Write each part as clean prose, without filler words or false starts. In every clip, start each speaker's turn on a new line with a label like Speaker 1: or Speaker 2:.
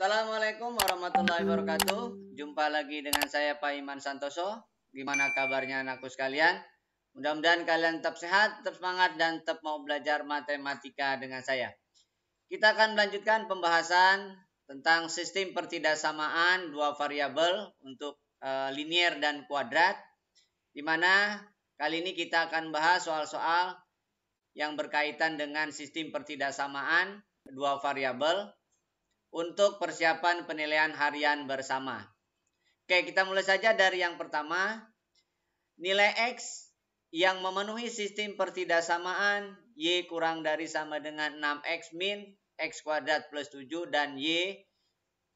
Speaker 1: Assalamualaikum warahmatullahi wabarakatuh. Jumpa lagi dengan saya Pak Iman Santoso. Gimana kabarnya anakku sekalian? Mudah-mudahan kalian tetap sehat, tetap semangat, dan tetap mau belajar matematika dengan saya. Kita akan melanjutkan pembahasan tentang sistem pertidaksamaan dua variabel untuk linier dan kuadrat. Di mana kali ini kita akan bahas soal-soal yang berkaitan dengan sistem pertidaksamaan dua variabel untuk persiapan penilaian harian bersama. Oke, kita mulai saja dari yang pertama. Nilai X yang memenuhi sistem pertidaksamaan Y kurang dari sama dengan 6X min X kuadrat plus 7 dan Y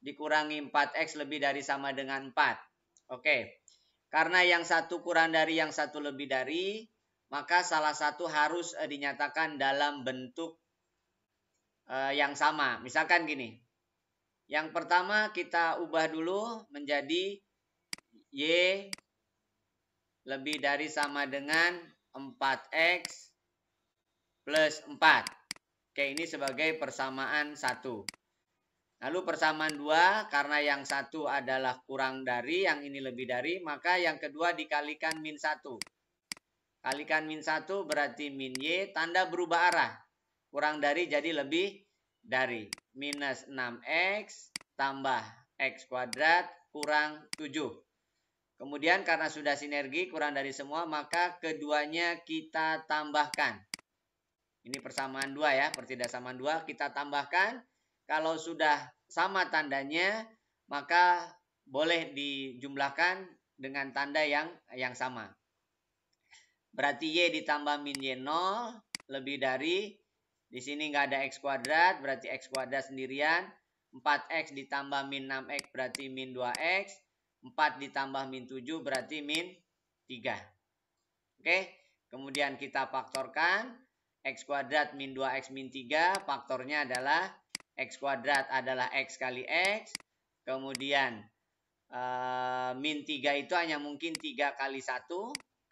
Speaker 1: dikurangi 4X lebih dari sama dengan 4. Oke, karena yang satu kurang dari yang satu lebih dari, maka salah satu harus dinyatakan dalam bentuk yang sama. Misalkan gini. Yang pertama kita ubah dulu menjadi Y lebih dari sama dengan 4X plus 4. Oke, ini sebagai persamaan 1. Lalu persamaan 2, karena yang satu adalah kurang dari, yang ini lebih dari, maka yang kedua dikalikan min 1. Kalikan min 1 berarti min Y, tanda berubah arah. Kurang dari jadi lebih dari. Minus 6X tambah X kuadrat kurang 7. Kemudian karena sudah sinergi kurang dari semua, maka keduanya kita tambahkan. Ini persamaan 2 ya, pertidaksamaan 2 kita tambahkan. Kalau sudah sama tandanya, maka boleh dijumlahkan dengan tanda yang sama. Berarti Y ditambah min Y 0 lebih dari, di sini nggak ada X kuadrat, berarti X kuadrat sendirian. 4X ditambah min 6X berarti min 2X. 4 ditambah min 7 berarti min 3. Oke, kemudian kita faktorkan. X kuadrat min 2X min 3, faktornya adalah X kuadrat adalah X kali X. Kemudian min 3 itu hanya mungkin 3 kali 1.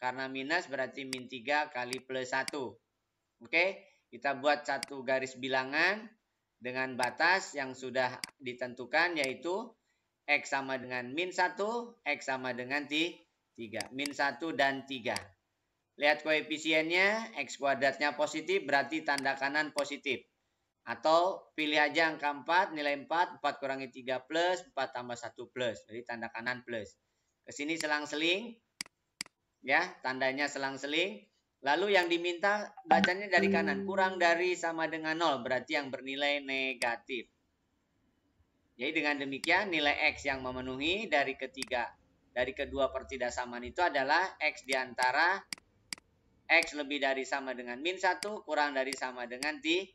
Speaker 1: Karena minus berarti min 3 kali plus 1. Oke, kita buat satu garis bilangan dengan batas yang sudah ditentukan, yaitu X sama dengan min 1, X sama dengan 3. Min 1 dan 3. Lihat koefisiennya, X kuadratnya positif, berarti tanda kanan positif. Atau pilih aja angka 4, nilai 4, 4 kurangi 3 plus, 4 tambah 1 plus. Jadi tanda kanan plus. Kesini selang-seling. Ya, tandanya selang-seling. Lalu yang diminta bacanya dari kanan. Kurang dari sama dengan 0. Berarti yang bernilai negatif. Jadi dengan demikian nilai X yang memenuhi dari kedua pertidaksamaan itu adalah X diantara X lebih dari sama dengan min 1 kurang dari sama dengan 3.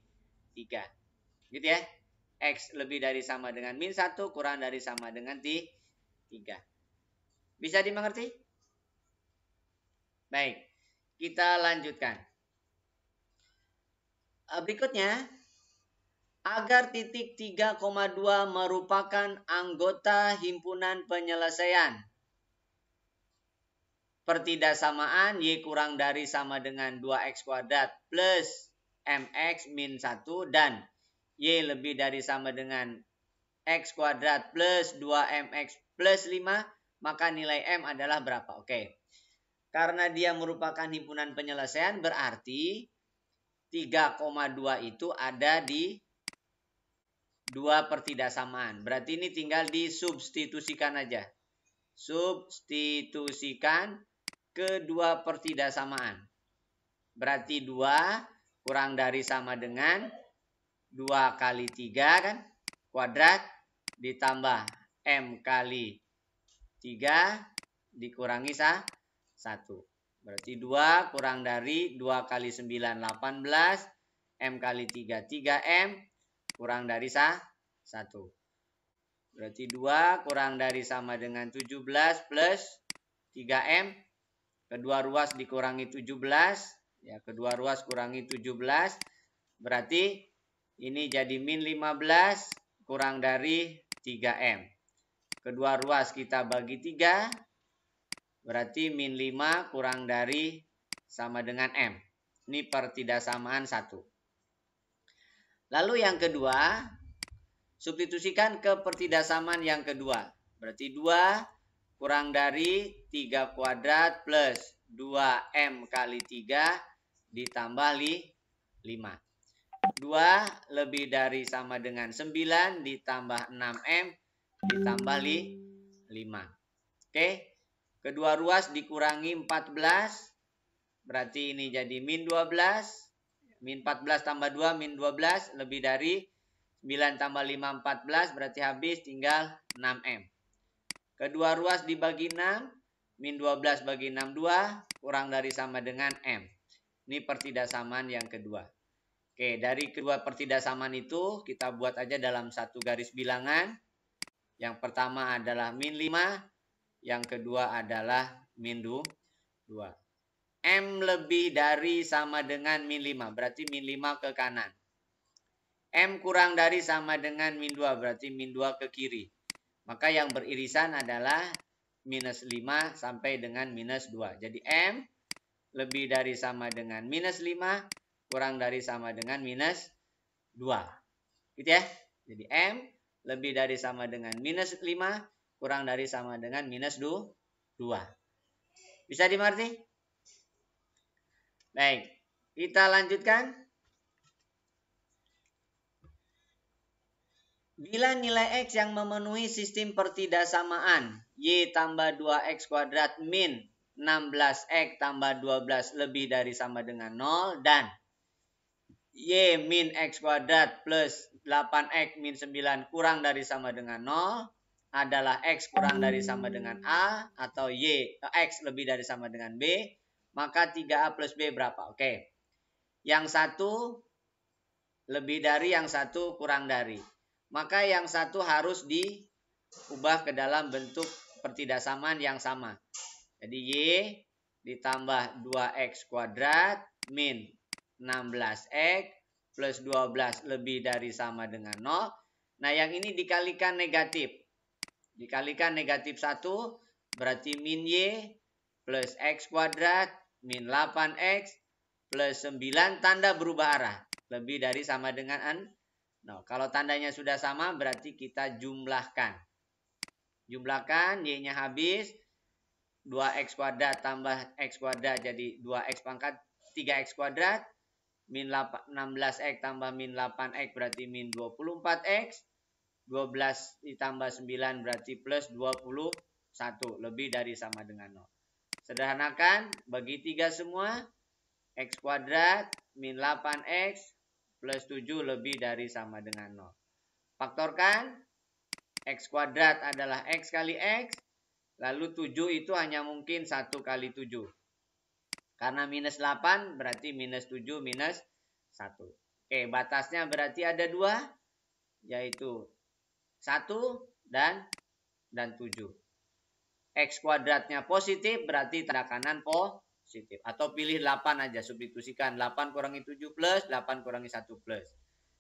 Speaker 1: Gitu ya. X lebih dari sama dengan min 1 kurang dari sama dengan 3. Bisa dimengerti? Baik, kita lanjutkan. Berikutnya, agar titik 3,2 merupakan anggota himpunan penyelesaian pertidaksamaan Y kurang dari sama dengan 2X kuadrat plus MX min 1 dan Y lebih dari sama dengan X kuadrat plus 2MX plus 5, maka nilai M adalah berapa? Oke. Karena dia merupakan himpunan penyelesaian, berarti 3,2 itu ada di dua pertidaksamaan. Berarti ini tinggal disubstitusikan aja. Substitusikan kedua pertidaksamaan. Berarti 2 kurang dari sama dengan 2 kali 3 kan? Kuadrat ditambah M kali 3 dikurangi 1. Berarti 2 kurang dari 2 kali 9 18. M kali 3 3M kurang dari 1. Berarti 2 kurang dari sama dengan 17 plus 3M. Kedua ruas dikurangi 17. Ya, kedua ruas kurangi 17. Berarti ini jadi min 15 kurang dari 3M. Kedua ruas kita bagi 3. Berarti min 5 kurang dari sama dengan M. Ini pertidaksamaan 1. Lalu yang kedua, Substitusikan ke pertidasaman yang kedua. Berarti 2 kurang dari 3 kuadrat plus 2M kali 3 ditambah 5. 2 lebih dari sama dengan 9 ditambah 6M ditambah 5. Oke. Kedua ruas dikurangi 14. Berarti ini jadi min 12. Min 14 tambah 2 min 12 lebih dari 9 tambah 5 14 berarti habis tinggal 6M. Kedua ruas dibagi 6. Min 12 bagi 6 2 kurang dari sama dengan M. Ini pertidasaman yang kedua. Oke, dari kedua pertidasaman itu kita buat aja dalam satu garis bilangan. Yang pertama adalah min 5. Yang kedua adalah min 2. M lebih dari sama dengan min 5. Berarti min 5 ke kanan. M kurang dari sama dengan min 2. Berarti min 2 ke kiri. Maka yang beririsan adalah minus 5 sampai dengan minus 2. Jadi M lebih dari sama dengan minus 5 kurang dari sama dengan minus 2. Gitu ya. Jadi M lebih dari sama dengan minus 5 kurang dari sama dengan minus 2. Bisa dimengerti? Baik. Kita lanjutkan. Bila nilai X yang memenuhi sistem pertidasamaan Y tambah 2X kuadrat min 16X tambah 12 lebih dari sama dengan 0 dan Y min X kuadrat plus 8X min 9 kurang dari sama dengan 0 adalah X kurang dari sama dengan A atau X lebih dari sama dengan B, maka 3A plus B berapa? Oke. Yang satu lebih dari, yang satu kurang dari. Maka yang satu harus diubah ke dalam bentuk pertidasaman yang sama. Jadi Y ditambah 2X kuadrat min 16X plus 12 lebih dari sama dengan 0. Nah yang ini dikalikan negatif. Dikalikan negatif 1 berarti min Y plus X kuadrat min 8X plus 9 tanda berubah arah. Lebih dari sama dengan 0. Kalau tandanya sudah sama berarti kita jumlahkan. Jumlahkan Y-nya habis. 2X kuadrat tambah X kuadrat jadi 2X pangkat 3X kuadrat. Min 16X tambah min 8X berarti min 24X. 12 ditambah 9 berarti plus 21. Lebih dari sama dengan 0. Sederhanakan. Bagi 3 semua. X kuadrat min 8X plus 7 lebih dari sama dengan 0. Faktorkan. X kuadrat adalah X kali X. Lalu 7 itu hanya mungkin 1 kali 7. Karena minus 8 berarti minus 7 minus 1. Oke, batasnya berarti ada 2. Yaitu 1 dan 7. X kuadratnya positif berarti tanda kanan positif. Atau pilih 8 aja, substitusikan. 8 kurangi 7 plus, 8 kurangi 1 plus.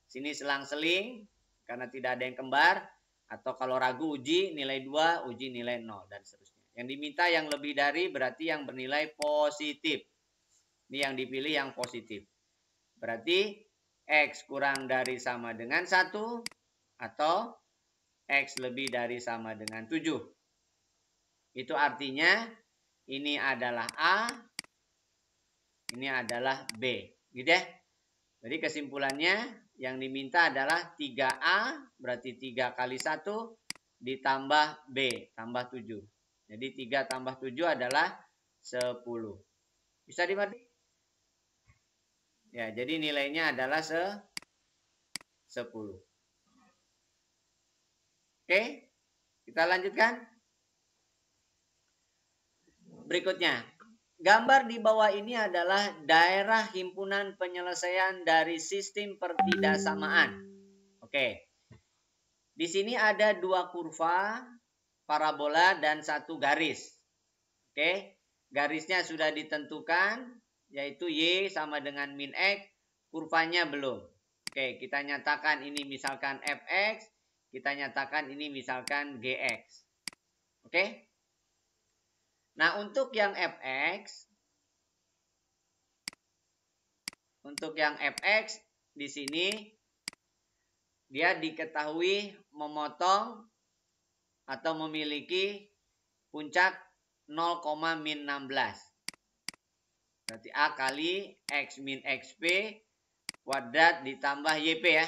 Speaker 1: Sini selang-seling karena tidak ada yang kembar. Atau kalau ragu uji nilai 2, uji nilai 0 dan seterusnya. Yang diminta yang lebih dari berarti yang bernilai positif. Ini yang dipilih yang positif. Berarti X kurang dari sama dengan 1 atau X lebih dari sama dengan 7. Itu artinya ini adalah A, ini adalah B. Gitu ya. Jadi kesimpulannya yang diminta adalah 3A berarti 3 kali 1 ditambah B tambah 7. Jadi 3 tambah 7 adalah 10. Bisa dimengerti? Ya, jadi nilainya adalah 10. Oke, kita lanjutkan. Berikutnya. Gambar di bawah ini adalah daerah himpunan penyelesaian dari sistem pertidasamaan. Oke. Di sini ada 2 kurva, parabola, dan 1 garis. Oke. Garisnya sudah ditentukan, yaitu Y sama dengan min X. Kurvanya belum. Oke, kita nyatakan ini misalkan Fx. Kita nyatakan ini misalkan Gx. Oke. Nah, untuk yang Fx di sini dia diketahui memotong atau memiliki puncak 0,-16. Berarti A kali X min XP kuadrat ditambah YP ya.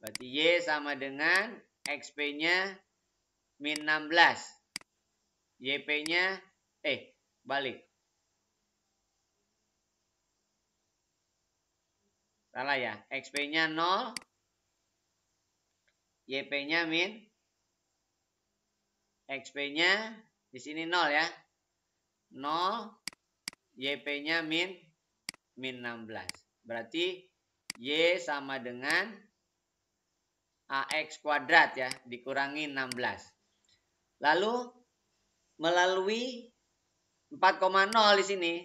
Speaker 1: Berarti Y sama dengan XP-nya min 16. YP-nya, balik. Salah ya. XP-nya 0. YP-nya min. XP-nya di sini 0 ya. 0. YP-nya min 16. Berarti Y sama dengan AX kuadrat ya. Dikurangi 16. Lalu melalui 4,0 di sini.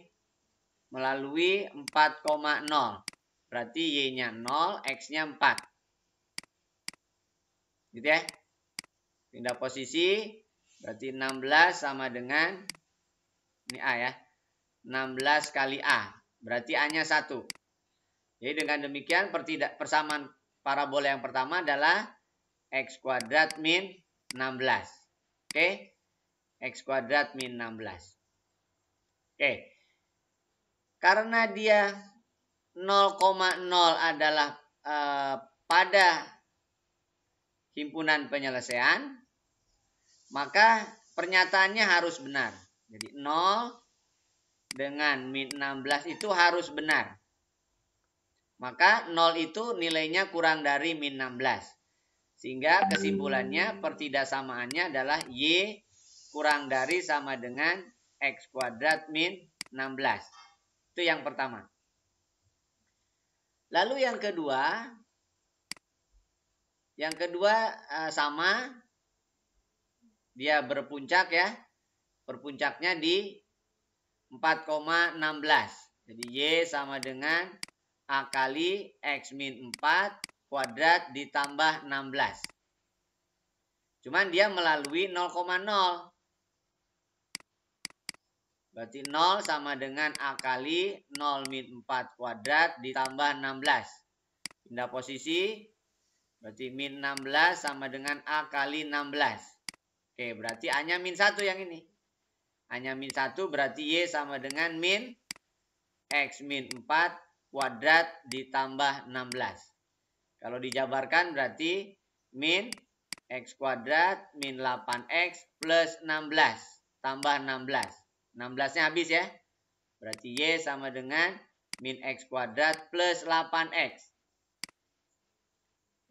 Speaker 1: Melalui 4,0. Berarti Y-nya 0, X-nya 4. Gitu ya. Pindah posisi. Berarti 16 sama dengan, ini A ya. 16 kali A. Berarti A-nya 1. Jadi dengan demikian persamaan parabola yang pertama adalah X kuadrat min 16. Oke. X kuadrat min 16. Oke. Karena dia 0,0 adalah pada himpunan penyelesaian, maka pernyataannya harus benar. Jadi 0 dengan min 16 itu harus benar. Maka 0 itu nilainya kurang dari min 16. Sehingga kesimpulannya pertidaksamaannya adalah Y kurang dari sama dengan X kuadrat min 16. Itu yang pertama. Lalu yang kedua sama, dia berpuncak ya. Berpuncaknya di 4,16. Jadi Y sama dengan A kali X min 4 kuadrat ditambah 16. Cuman dia melalui 0,0. Berarti 0 sama dengan A kali 0 min 4 kuadrat ditambah 16. Pindah posisi. Berarti min 16 sama dengan A kali 16. Oke, berarti A-nya min 1 yang ini. A-nya min 1 berarti Y sama dengan min X min 4 kuadrat ditambah 16. Kalau dijabarkan berarti min X kuadrat min 8X plus 16. Tambah 16. 16-nya habis ya. Berarti Y sama dengan min X kuadrat plus 8X.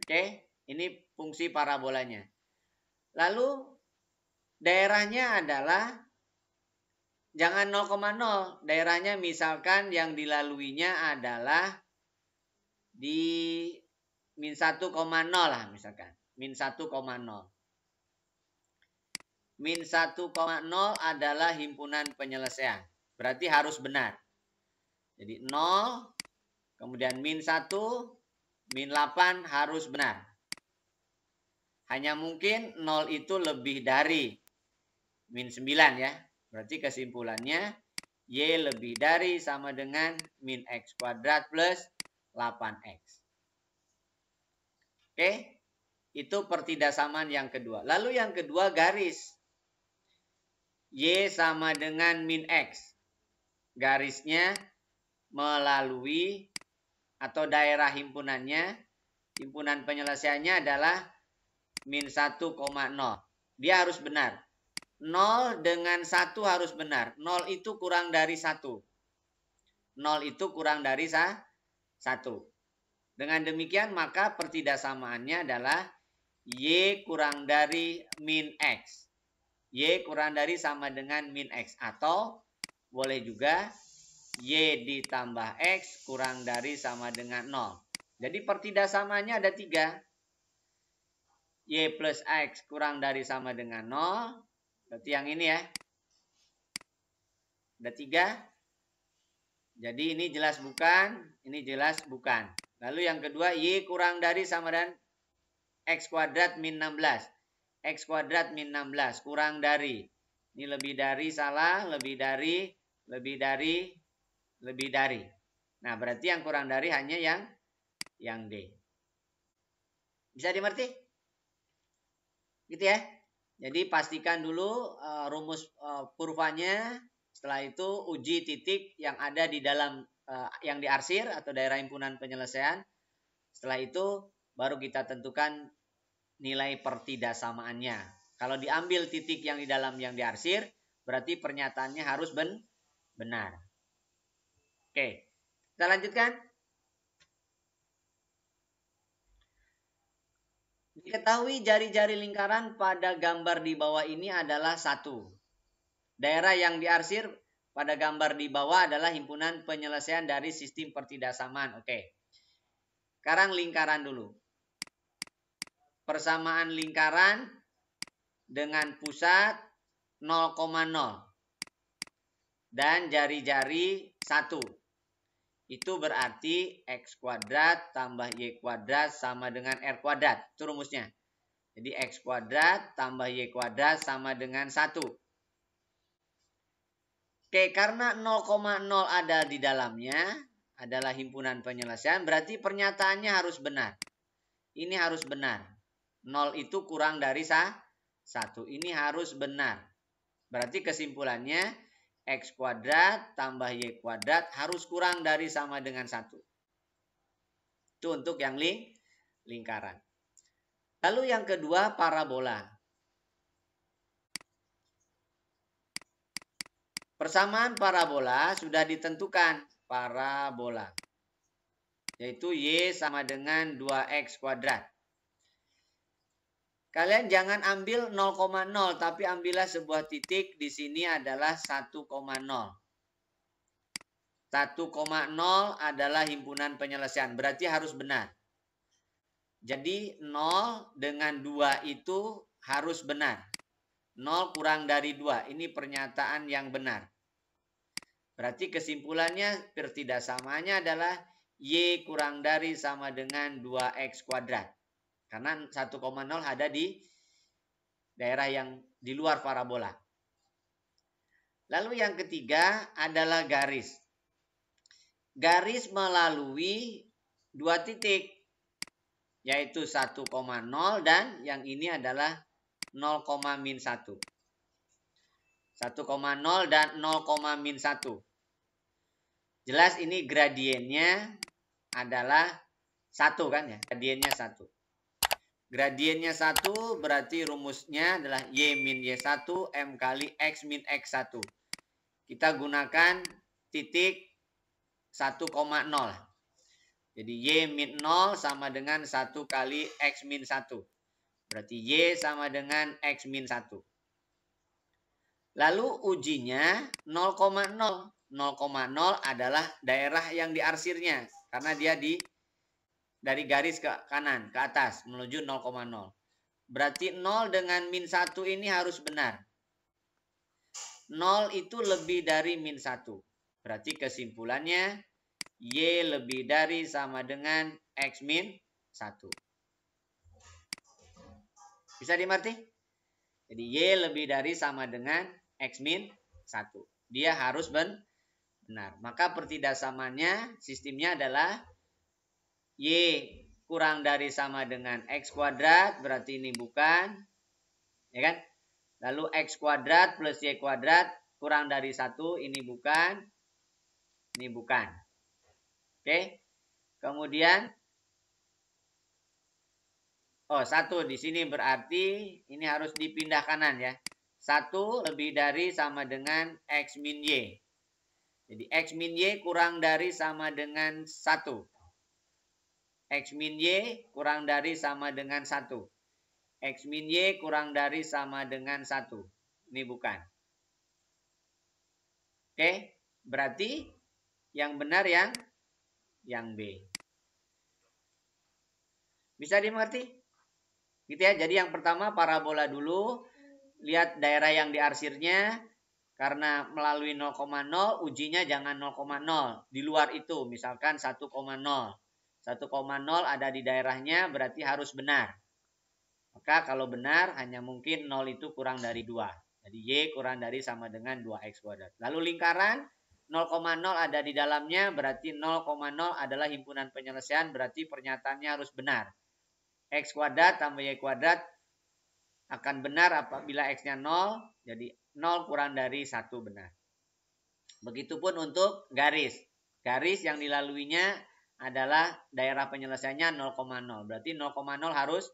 Speaker 1: Oke, ini fungsi parabolanya. Lalu daerahnya adalah jangan 0,0. Daerahnya misalkan yang dilaluinya adalah di min 1,0 lah misalkan. Min 1,0. Min 1,0 adalah himpunan penyelesaian. Berarti harus benar. Jadi 0, kemudian min 1, min 8 harus benar. Hanya mungkin 0 itu lebih dari min 9 ya. Berarti kesimpulannya Y lebih dari sama dengan min X kuadrat plus 8X. Oke. Itu pertidaksamaan yang kedua. Lalu yang kedua garis. Y sama dengan min X. Garisnya melalui atau daerah himpunannya, himpunan penyelesaiannya adalah min 1,0. Dia harus benar. 0 dengan 1 harus benar. 0 itu kurang dari 1. 0 itu kurang dari 1. Dengan demikian maka pertidaksamaannya adalah Y kurang dari min X. Y kurang dari sama dengan min X. Atau boleh juga Y ditambah X kurang dari sama dengan 0. Jadi pertidaksamaannya ada 3. Y plus X kurang dari sama dengan 0. Berarti yang ini ya. Ada 3. Jadi ini jelas bukan. Ini jelas bukan. Lalu yang kedua Y kurang dari sama dengan X kuadrat min 16. X kuadrat min 16 kurang dari. Ini lebih dari salah, lebih dari, lebih dari, lebih dari. Nah, berarti yang kurang dari hanya yang D. Bisa dimengerti? Gitu ya. Jadi pastikan dulu rumus kurvanya. Setelah itu uji titik yang ada di dalam yang diarsir atau daerah himpunan penyelesaian. Setelah itu baru kita tentukan nilai pertidasamaannya. Kalau diambil titik yang di dalam yang diarsir, berarti pernyataannya harus benar. Oke, kita lanjutkan. Diketahui jari-jari lingkaran pada gambar di bawah ini adalah 1. Daerah yang diarsir pada gambar di bawah adalah himpunan penyelesaian dari sistem pertidasamaan. Oke. Sekarang lingkaran dulu. Persamaan lingkaran dengan pusat 0,0 dan jari-jari 1. Itu berarti X kuadrat tambah Y kuadrat sama dengan R kuadrat. Itu rumusnya. Jadi X kuadrat tambah Y kuadrat sama dengan 1. Oke, karena 0,0 ada di dalamnya, adalah himpunan penyelesaian, berarti pernyataannya harus benar. Ini harus benar. 0 itu kurang dari 1. Ini harus benar. Berarti kesimpulannya, X kuadrat tambah Y kuadrat harus kurang dari sama dengan 1. Itu untuk yang lingkaran. Lalu yang kedua, parabola. Persamaan parabola sudah ditentukan. Parabola. Yaitu Y sama dengan 2X kuadrat. Kalian jangan ambil 0,0, tapi ambillah sebuah titik di sini adalah 1,0. 1,0 adalah himpunan penyelesaian, berarti harus benar. Jadi 0 dengan 2 itu harus benar. 0 kurang dari 2, ini pernyataan yang benar. Berarti kesimpulannya pertidasamanya adalah Y kurang dari sama dengan 2X kuadrat. Karena 1,0 ada di daerah yang di luar parabola. Lalu yang ketiga adalah garis. Garis melalui 2 titik. Yaitu 1,0 dan yang ini adalah 0,-1. 1,0 dan 0,-1. Jelas ini gradiennya adalah 1 kan ya. Gradiennya 1. Gradiennya 1 berarti rumusnya adalah Y min Y1 M kali X min X1. Kita gunakan titik 1,0. Jadi Y min 0 sama dengan 1 kali X min 1. Berarti Y sama dengan X min 1. Lalu ujinya 0,0. 0,0 adalah daerah yang diarsirnya. Karena dia dari garis ke kanan, ke atas, menuju 0,0. Berarti 0 dengan min 1 ini harus benar. 0 itu lebih dari min 1. Berarti kesimpulannya, Y lebih dari sama dengan X min 1. Bisa dimengerti? Jadi Y lebih dari sama dengan X min 1. Dia harus benar. Maka pertidasamaannya, sistemnya adalah Y kurang dari sama dengan X kuadrat, berarti ini bukan. Ya kan? Lalu X kuadrat plus Y kuadrat kurang dari 1, ini bukan. Ini bukan. Oke. Kemudian 1 di sini berarti ini harus dipindah kanan ya. 1 lebih dari sama dengan X min Y. Jadi X min Y kurang dari sama dengan 1. X min Y kurang dari sama dengan 1. X min Y kurang dari sama dengan 1. Ini bukan. Oke, berarti yang benar yang B. Bisa dimengerti? Gitu ya. Jadi yang pertama parabola dulu. Lihat daerah yang diarsirnya. Karena melalui 0,0 ujinya jangan 0,0. Di luar itu misalkan 1,0. 1,0 ada di daerahnya berarti harus benar. Maka kalau benar hanya mungkin 0 itu kurang dari 2. Jadi Y kurang dari sama dengan 2X kuadrat. Lalu lingkaran 0,0 ada di dalamnya berarti 0,0 adalah himpunan penyelesaian berarti pernyataannya harus benar. X kuadrat tambah Y kuadrat akan benar apabila X-nya 0. Jadi 0 kurang dari 1 benar. Begitupun untuk garis. Garis yang dilaluinya adalah daerah penyelesaiannya 0,0. Berarti 0,0 harus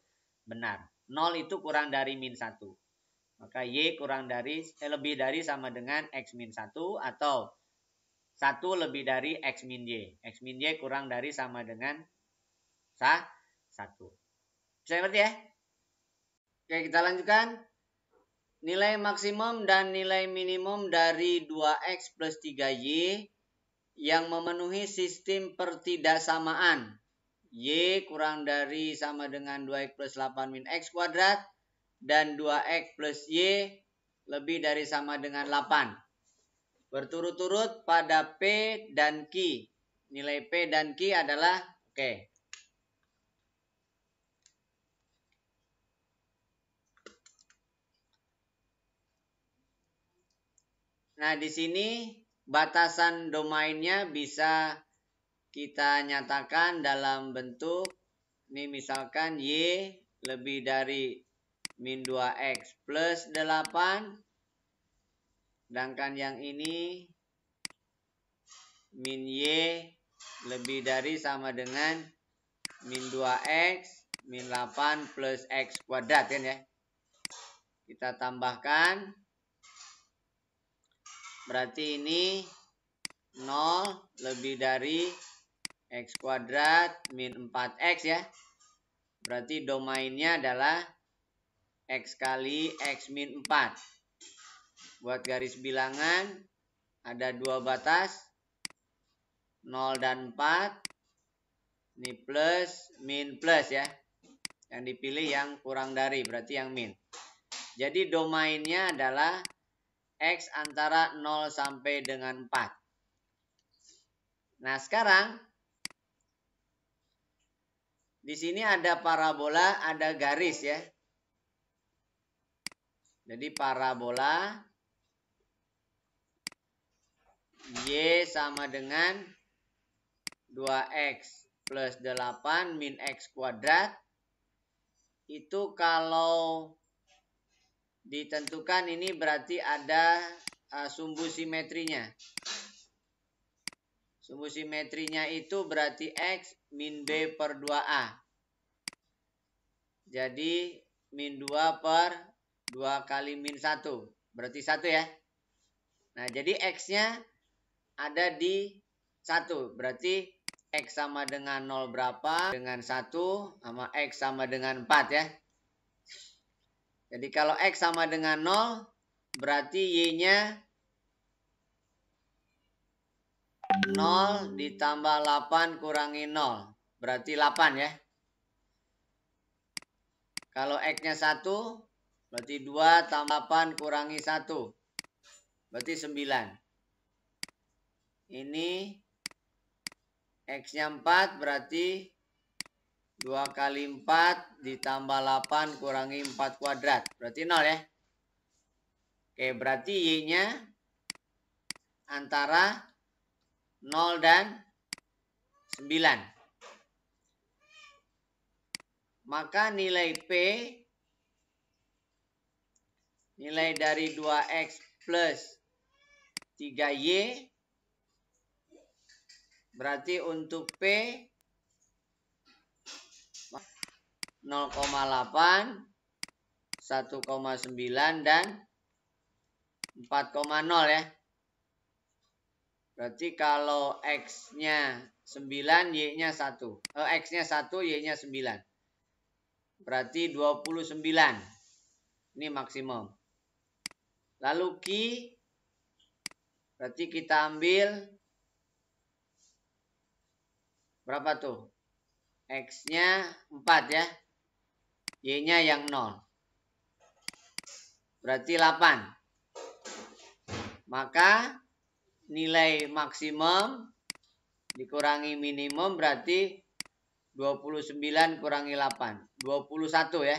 Speaker 1: benar. 0 itu kurang dari min 1. Maka Y kurang dari lebih dari sama dengan X min 1 atau 1 lebih dari X min Y. X min Y kurang dari sama dengan 1. Bisa ngerti ya? Oke, kita lanjutkan. Nilai maksimum dan nilai minimum dari 2X plus 3Y yang memenuhi sistem pertidaksamaan. Y kurang dari sama dengan 2X plus 8 min X kuadrat. Dan 2X plus Y lebih dari sama dengan 8. Berturut-turut pada P dan Q. Nilai P dan Q adalah, oke. Nah, di sini batasan domainnya bisa kita nyatakan dalam bentuk, ini misalkan Y lebih dari min 2X plus 8. Sedangkan yang ini min Y lebih dari sama dengan min 2X min 8 plus X kuadrat kan ya. Kita tambahkan. Berarti ini 0 lebih dari X kuadrat min 4X ya. Berarti domainnya adalah X kali X min 4. Buat garis bilangan ada 2 batas. 0 dan 4. Ini plus, min plus ya. Yang dipilih yang kurang dari, berarti yang min. Jadi domainnya adalah X antara 0 sampai dengan 4. Nah, sekarang di sini ada parabola, ada garis ya. Jadi parabola Y sama dengan 2X plus 8 min X kuadrat. Itu kalau ditentukan ini berarti ada sumbu simetrinya. Sumbu simetrinya itu berarti X min B per 2A. Jadi min 2 per 2 kali min 1. Berarti 1 ya. Nah, jadi X-nya ada di 1. Berarti X sama dengan 0 berapa? Dengan 1 sama X sama dengan 4 ya. Jadi kalau X sama dengan 0, berarti Y-nya 0 ditambah 8 kurangi 0. Berarti 8 ya. Kalau X-nya 1, berarti 2 tambah 8 kurangi 1. Berarti 9. Ini X-nya 4 berarti 2 kali 4 ditambah 8 kurangi 4 kuadrat. Berarti 0 ya. Oke, berarti Y-nya antara 0 dan 9. Maka nilai P, nilai dari 2X plus 3Y, berarti untuk P 0,8, 1,9, dan 4,0 ya. Berarti kalau X-nya 9, Y-nya 1. X-nya 1, Y-nya 9. Berarti 29. Ini maksimum. Lalu Q, berarti kita ambil berapa tuh? X-nya 4 ya. Y-nya yang 0. Berarti 8. Maka nilai maksimum dikurangi minimum berarti 29 kurangi 8. 21 ya.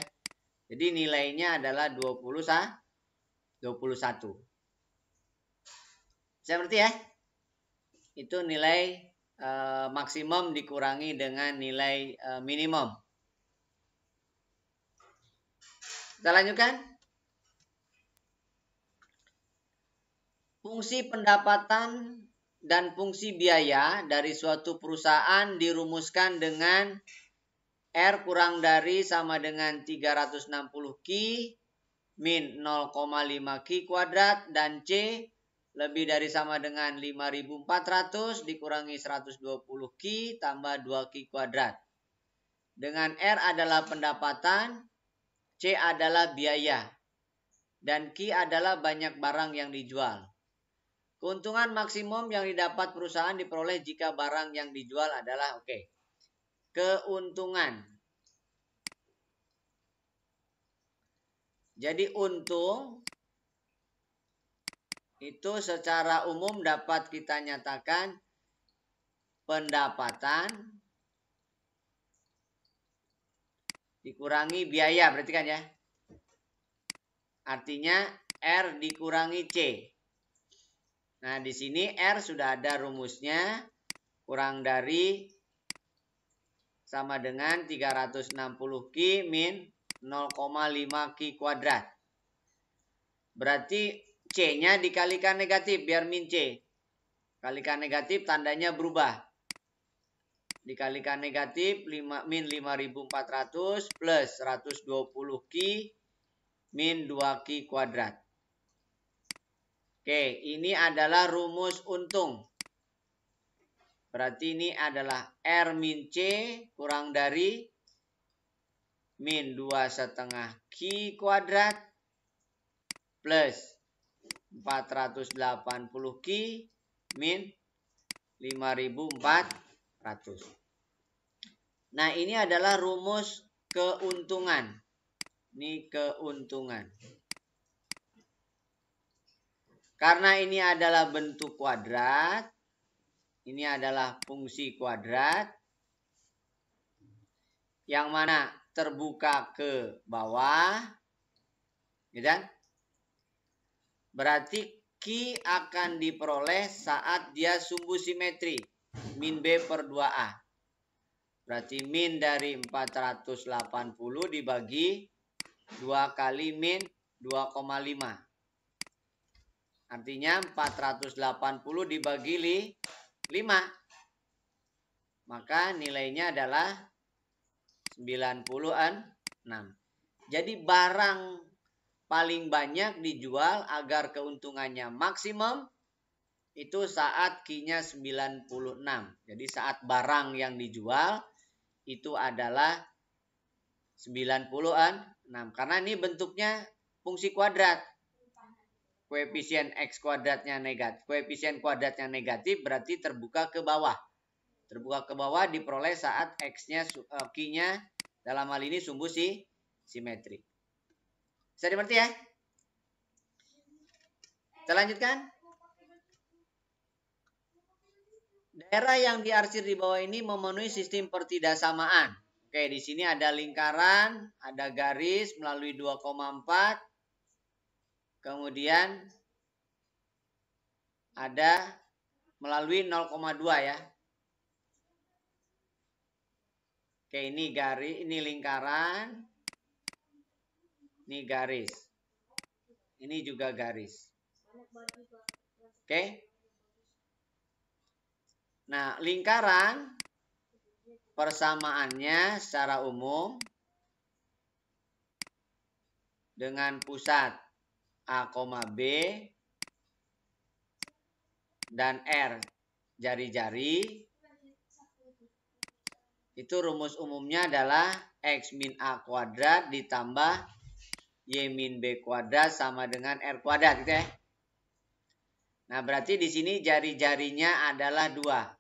Speaker 1: Jadi nilainya adalah 21. Bisa ngerti ya? Itu nilai maksimum dikurangi dengan nilai minimum. Kita lanjutkan. Fungsi pendapatan dan fungsi biaya dari suatu perusahaan dirumuskan dengan R kurang dari sama dengan 360 Q min 0,5 Q kuadrat dan C lebih dari sama dengan 5.400 dikurangi 120 Q tambah 2 Q kuadrat. Dengan R adalah pendapatan, C adalah biaya, dan Q adalah banyak barang yang dijual. Keuntungan maksimum yang didapat perusahaan diperoleh jika barang yang dijual adalah keuntungan. Jadi untung itu secara umum dapat kita nyatakan pendapatan dikurangi biaya, berarti kan ya. Artinya R dikurangi C. Nah, di sini R sudah ada rumusnya, kurang dari sama dengan 360 Q min 0,5 Q kuadrat. Berarti C-nya dikalikan negatif, biar min C. Kalikan negatif, tandanya berubah. Dikalikan negatif, min 5.400 plus 120 Q min 2 Q kuadrat. Oke, ini adalah rumus untung. Berarti ini adalah R min C kurang dari min 2,5 Q kuadrat plus 480 Q min 5.400. Nah, ini adalah rumus keuntungan. Ini keuntungan. Karena ini adalah bentuk kuadrat, ini adalah fungsi kuadrat, yang mana terbuka ke bawah, gitu kan? Berarti Q akan diperoleh saat dia sumbu simetri, min B per 2A. Berarti min dari 480 dibagi 2 kali min 2,5. Artinya 480 dibagi 5. Maka nilainya adalah 96. Jadi barang paling banyak dijual agar keuntungannya maksimum itu saat Q-nya 96. Jadi saat barang yang dijual itu adalah 96. Karena ini bentuknya fungsi kuadrat. Koefisien X kuadratnya negatif. Koefisien kuadratnya negatif berarti terbuka ke bawah. Terbuka ke bawah diperoleh saat X-nya, Q-nya dalam hal ini sumbu simetri. Bisa dimengerti ya? Kita lanjutkan. Daerah yang diarsir di bawah ini memenuhi sistem pertidaksamaan. Oke, di sini ada lingkaran, ada garis melalui 2,4. Kemudian ada melalui 0,2 ya. Oke, ini garis, ini lingkaran. Ini garis. Ini juga garis. Oke. Nah, lingkaran persamaannya secara umum dengan pusat A, B dan R jari-jari, itu rumus umumnya adalah X min A kuadrat ditambah Y min B kuadrat sama dengan R kuadrat, gitu ya. Nah, berarti di sini jari-jarinya adalah 2.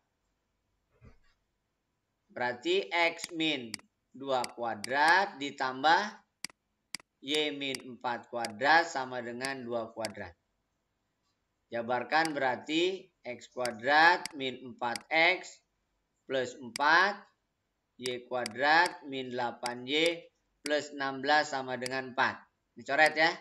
Speaker 1: Berarti X min 2 kuadrat ditambah Y min 4 kuadrat sama dengan 2 kuadrat. Jabarkan berarti X kuadrat min 4X plus 4 Y kuadrat min 8Y plus 16 sama dengan 4. Dicoret ya.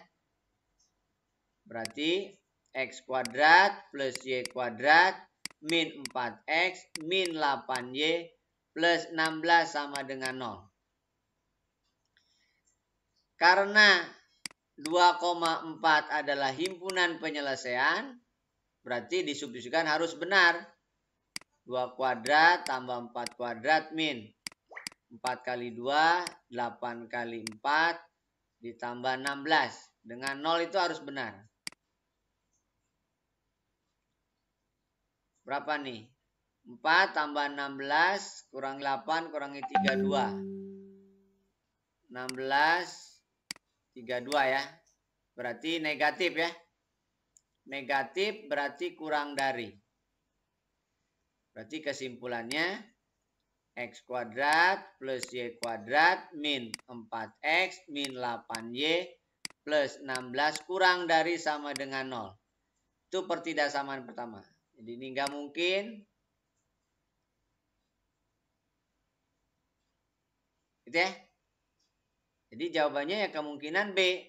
Speaker 1: Berarti X kuadrat plus Y kuadrat min 4X min 8Y plus 16 sama dengan 0. Karena 2,4 adalah himpunan penyelesaian, berarti disubstitusikan harus benar. 2 kuadrat tambah 4 kuadrat min 4 kali 2, 8 kali 4, ditambah 16. Dengan 0 itu harus benar. Berapa nih? 4 tambah 16 kurang 8 kurangi 32. 16, 32 ya. Berarti negatif ya. Negatif berarti kurang dari. Berarti kesimpulannya X kuadrat plus Y kuadrat min 4X min 8Y plus 16 kurang dari sama dengan 0. Itu pertidaksamaan pertama. Jadi ini nggak mungkin. Gitu ya. Jadi jawabannya ya kemungkinan B.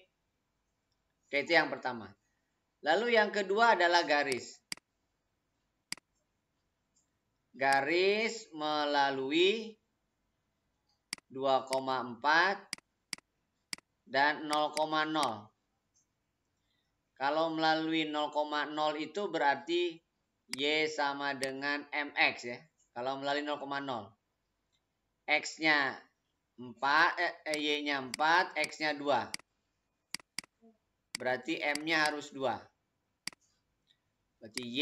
Speaker 1: Oke, itu yang pertama. Lalu yang kedua adalah garis. Garis melalui 2,4 dan 0,0. Kalau melalui 0,0 itu berarti Y sama dengan MX ya. Kalau melalui 0,0. X-nya 4, Y-nya 4, X-nya 2. Berarti M-nya harus 2. Berarti Y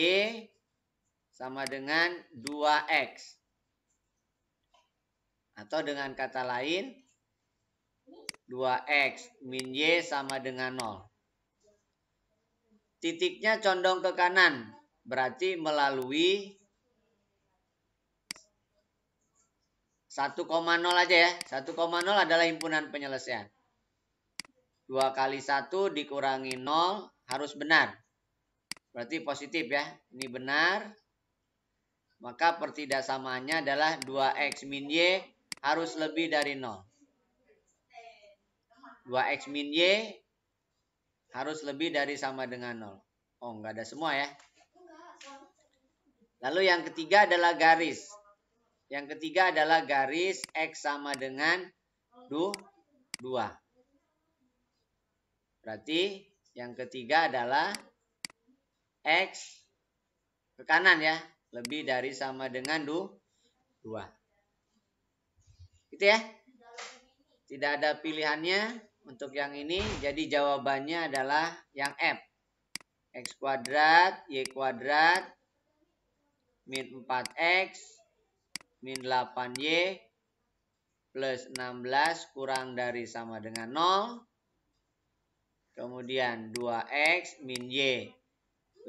Speaker 1: sama dengan 2X. Atau dengan kata lain, 2X min Y sama dengan 0. Titiknya condong ke kanan. Berarti melalui 1,0 aja ya. 1,0 adalah himpunan penyelesaian. 2 kali 1 dikurangi 0 harus benar. Berarti positif ya. Ini benar. Maka pertidaksamaannya adalah 2X min Y harus lebih dari 0. 2X min Y harus lebih dari sama dengan 0. Oh, enggak ada semua ya. Lalu yang ketiga adalah garis. Yang ketiga adalah garis X sama dengan 2. Berarti yang ketiga adalah X ke kanan ya. Lebih dari sama dengan 2. Gitu ya. Tidak ada pilihannya untuk yang ini. Jadi jawabannya adalah yang F. X kuadrat, Y kuadrat, min 4X, min 8Y, plus 16 kurang dari sama dengan 0. Kemudian 2X min Y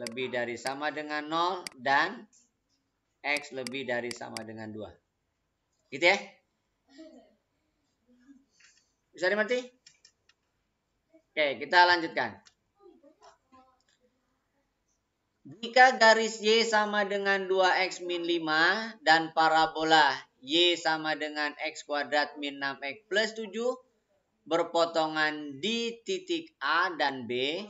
Speaker 1: lebih dari sama dengan 0. Dan X lebih dari sama dengan 2. Gitu ya. Bisa dimengerti? Oke, kita lanjutkan. Jika garis Y sama dengan 2X min 5 dan parabola Y sama dengan X kuadrat min 6X plus 7 berpotongan di titik A dan B,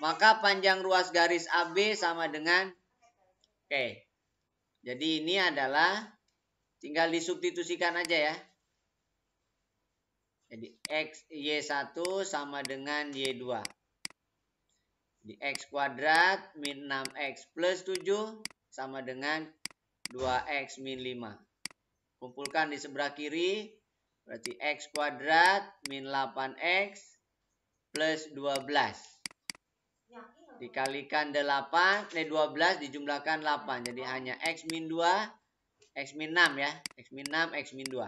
Speaker 1: maka panjang ruas garis AB sama dengan jadi ini adalah tinggal disubstitusikan aja ya. Jadi X Y1 sama dengan Y2. Di X kuadrat min 6X plus 7 sama dengan 2X min 5. Kumpulkan di sebelah kiri. Berarti X kuadrat min 8X plus 12. Dikalikan 12 dijumlahkan 8. Jadi hanya X min 2, X min 6 ya. X min 6, X min 2.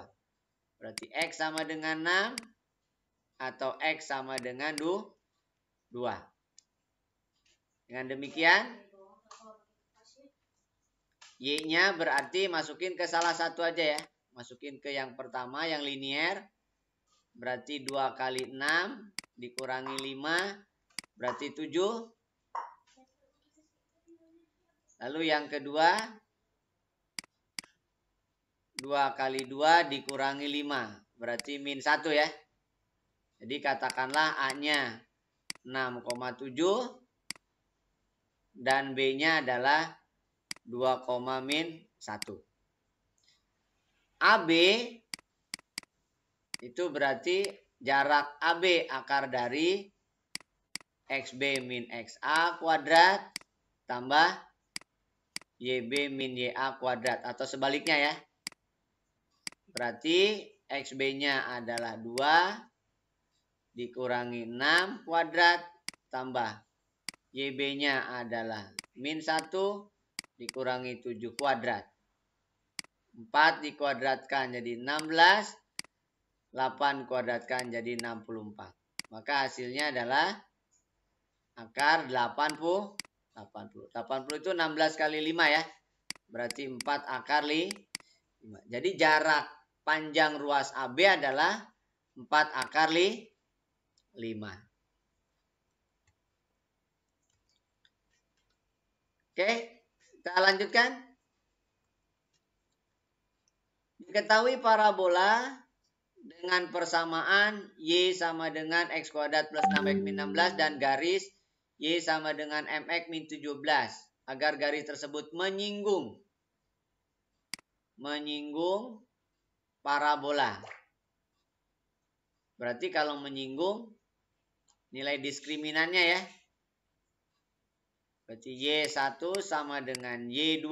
Speaker 1: Berarti X sama dengan 6 atau X sama dengan 2. Dengan demikian, Y-nya berarti masukin ke salah satu aja ya. Masukin ke yang pertama, yang linier. Berarti 2 kali 6 dikurangi 5, berarti 7. Lalu yang kedua, 2 kali 2 dikurangi 5, berarti min 1 ya. Jadi katakanlah A-nya 6,7. Dan B-nya adalah 2,-1. AB itu berarti jarak AB akar dari XB min XA kuadrat tambah YB min YA kuadrat. Atau sebaliknya ya. Berarti XB-nya adalah 2 dikurangi 6 kuadrat tambah YB-nya adalah min 1 dikurangi 7 kuadrat. 4 dikuadratkan jadi 16. 8 kuadratkan jadi 64. Maka hasilnya adalah akar 80. 80 itu 16 kali 5 ya. Berarti 4 akar 5. Jadi jarak panjang ruas AB adalah 4 akar 5. Oke, kita lanjutkan. Diketahui parabola dengan persamaan Y sama dengan X kuadrat plus 6X min 16 dan garis Y sama dengan MX min 17. Agar garis tersebut menyinggung parabola. Berarti kalau menyinggung nilai diskriminannya ya. Berarti Y1 sama dengan Y2.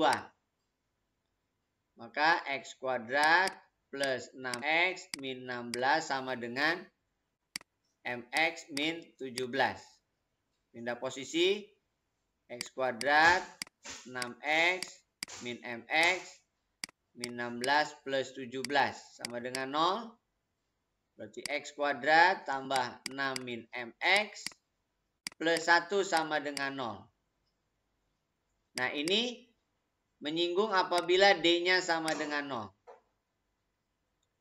Speaker 1: Maka X kuadrat plus 6X min 16 sama dengan MX min 17. Pindah posisi. X kuadrat 6X min MX min 16 plus 17 sama dengan 0. Berarti X kuadrat tambah 6 min MX plus 1 sama dengan 0. Nah ini menyinggung apabila D-nya sama dengan 0.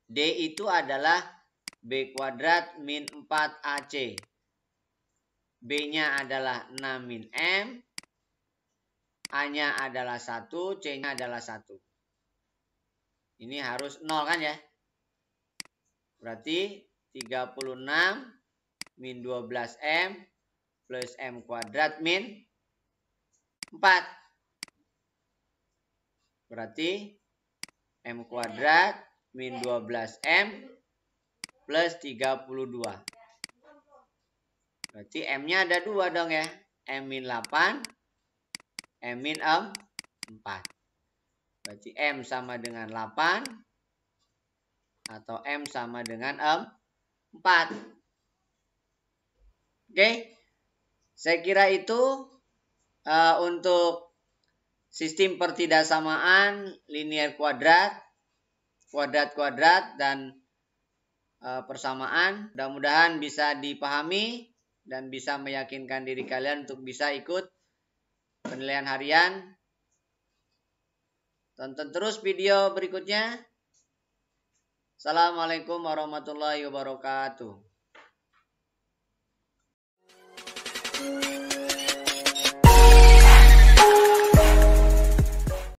Speaker 1: D itu adalah B kuadrat min 4AC. B-nya adalah 6 min M. A-nya adalah 1. C-nya adalah 1. Ini harus 0 kan ya. Berarti 36 min 12M plus M kuadrat min 4. Berarti M kuadrat min 12M plus 32. Berarti M-nya ada 2 dong ya. M min 8, M min 4. Berarti M sama dengan 8 atau M sama dengan 4. Oke. Saya kira itu untuk sistem pertidaksamaan linier kuadrat, kuadrat, dan persamaan. Mudah-mudahan bisa dipahami dan bisa meyakinkan diri kalian untuk bisa ikut penilaian harian. Tonton terus video berikutnya. Assalamualaikum warahmatullahi wabarakatuh.